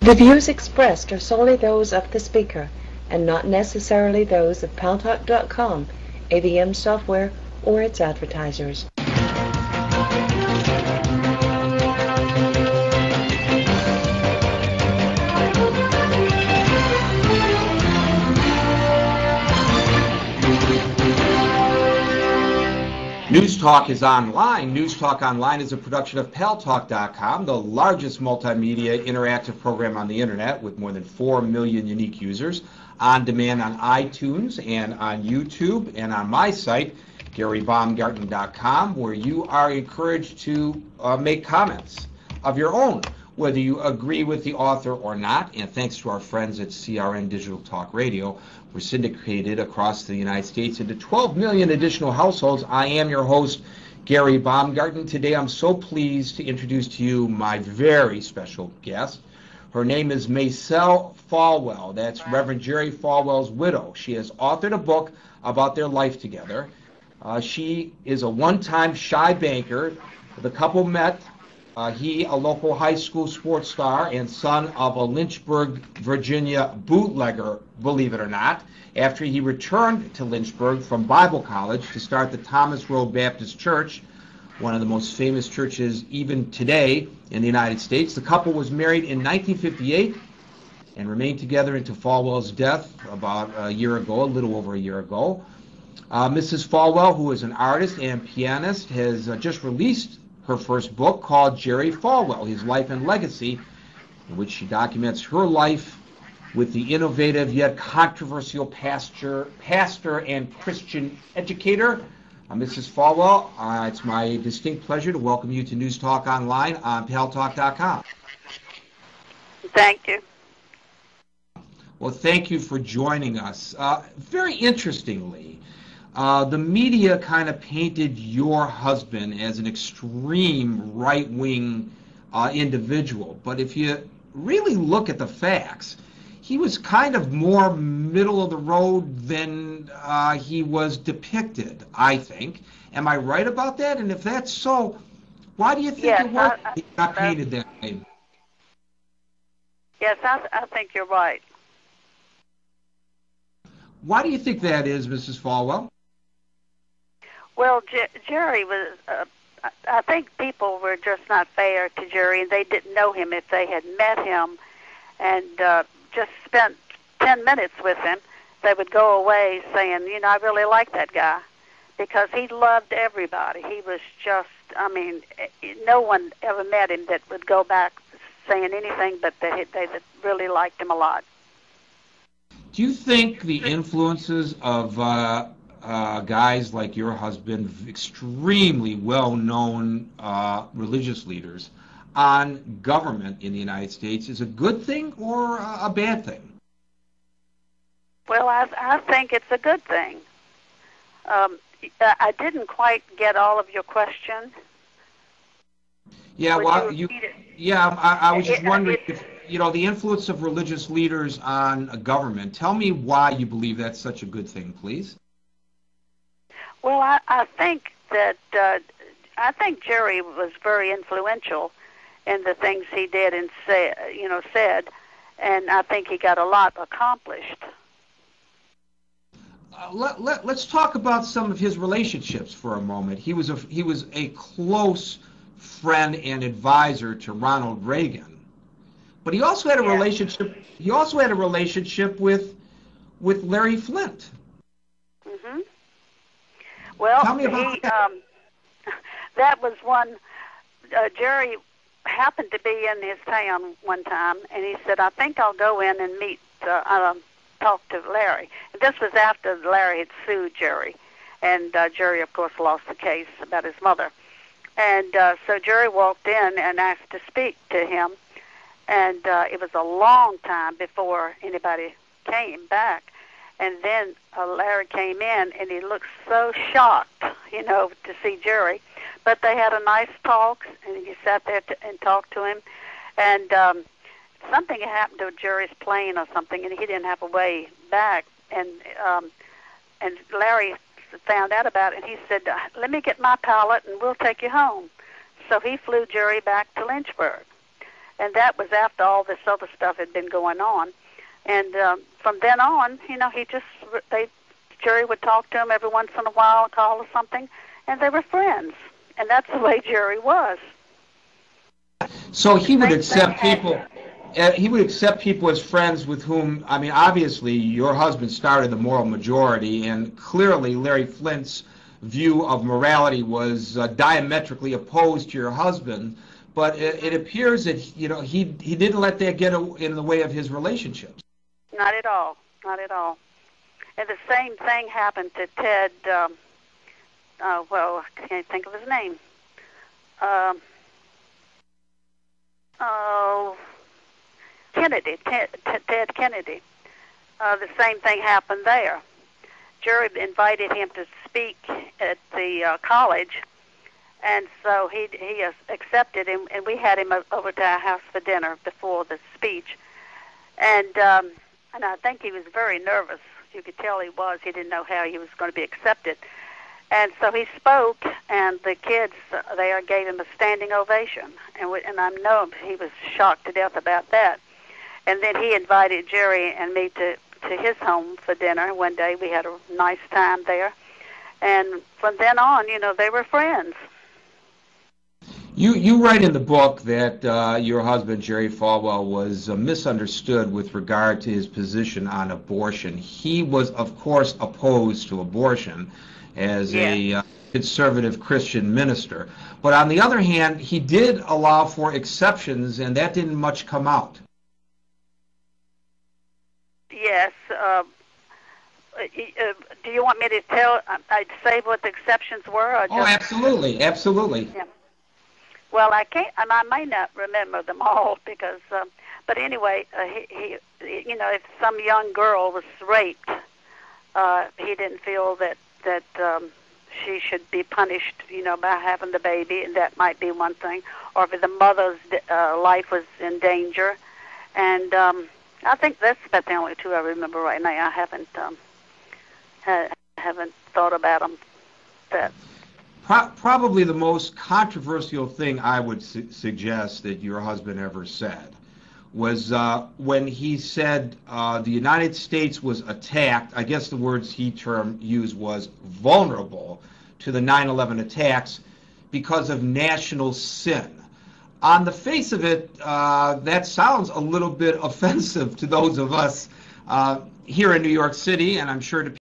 The views expressed are solely those of the speaker and not necessarily those of Paltalk.com, AVM software, or its advertisers. News Talk is online. News Talk Online is a production of Paltalk.com, the largest multimedia interactive program on the internet with more than 4 million unique users, on demand on iTunes and on YouTube and on my site, GaryBaumgarten.com, where you are encouraged to make comments of your own, whether you agree with the author or not. And thanks to our friends at CRN Digital Talk Radio, we're syndicated across the United States into 12 million additional households. I am your host, Gary Baumgarten. Today I'm so pleased to introduce to you my very special guest. Her name is Macel Falwell. That's Reverend Jerry Falwell's widow. She has authored a book about their life together. She is a one-time shy banker. The couple met. He, a local high school sports star and son of a Lynchburg, Virginia bootlegger, believe it or not, after he returned to Lynchburg from Bible college to start the Thomas Road Baptist Church, one of the most famous churches even today in the United States. The couple was married in 1958 and remained together until Falwell's death about a year ago, a little over a year ago. Mrs. Falwell, who is an artist and pianist, has just released her first book called Jerry Falwell, His Life and Legacy, in which she documents her life with the innovative yet controversial pastor and Christian educator, Mrs. Falwell. It's my distinct pleasure to welcome you to News Talk Online on Paltalk.com. Thank you. Well, thank you for joining us. Very interestingly, the media kind of painted your husband as an extreme right-wing individual. But if you really look at the facts, he was kind of more middle of the road than he was depicted, I think. Am I right about that? And if that's so, why do you think he got painted that way? Yes, I think you're right. Why do you think that is, Mrs. Falwell? Well, Jerry was, I think people were just not fair to Jerry, and they didn't know him. If they had met him and just spent 10 minutes with him, they would go away saying, I really like that guy, because he loved everybody. He was just, no one ever met him that would go back saying anything but they really liked him a lot. Do you think the influences of guys like your husband, extremely well-known religious leaders, on government in the United States is a good thing or a bad thing? Well, I think it's a good thing. I didn't quite get all of your question. Yeah, Would well, you repeat it? I was just wondering if, the influence of religious leaders on a government. Tell me why you believe that's such a good thing, please. Well, I think that Jerry was very influential in the things he did and said, and I think he got a lot accomplished. Let's talk about some of his relationships for a moment. He was a close friend and advisor to Ronald Reagan, but he also had a relationship. He also had a relationship with Larry Flynt. Mm-hmm. Well, tell me about that. That was one. Jerry happened to be in his town one time, and he said, "I think I'll go in and meet, talk to Larry." And this was after Larry had sued Jerry, and Jerry, of course, lost the case about his mother. And so Jerry walked in and asked to speak to him, and it was a long time before anybody came back. And then Larry came in, and he looked so shocked, to see Jerry. But they had a nice talk, and he sat there and talked to him. And something happened to Jerry's plane or something, and he didn't have a way back. And Larry found out about it, and he said, "Let me get my pilot, and we'll take you home." So he flew Jerry back to Lynchburg. And that was after all this other stuff had been going on. And from then on, Jerry would talk to him every once in a while, call or something, and they were friends. And that's the way Jerry was. So he would accept people. He would accept people as friends with whom, I mean, obviously, your husband started the moral majority, and clearly Larry Flynt's view of morality was diametrically opposed to your husband. But it appears that he didn't let that get in the way of his relationships. Not at all. Not at all. And the same thing happened to Ted. I can't think of his name. Kennedy, Ted Kennedy. The same thing happened there. Jerry invited him to speak at the college, and so he accepted him, and we had him over to our house for dinner before the speech. And I think he was very nervous. You could tell he was. He didn't know how he was going to be accepted. And so he spoke, and the kids there gave him a standing ovation. And I know he was shocked to death about that. And then he invited Jerry and me to his home for dinner one day. We had a nice time there. And from then on, they were friends. You write in the book that your husband, Jerry Falwell, was misunderstood with regard to his position on abortion. He was, of course, opposed to abortion as a conservative Christian minister. But on the other hand, he did allow for exceptions, and that didn't much come out. Yes. Do you want me to I'd say what the exceptions were? Or just... Absolutely, absolutely. Yeah. Well, I can't. I may not remember them all because. But anyway, he if some young girl was raped, he didn't feel that she should be punished, by having the baby, and that might be one thing. Or if the mother's life was in danger, and I think that's about the only two I remember right now. I haven't thought about them. Probably the most controversial thing I would suggest that your husband ever said was when he said the United States was attacked. I guess the words he used was vulnerable to the 9/11 attacks because of national sin. On the face of it, that sounds a little bit offensive to those of us here in New York City, and I'm sure to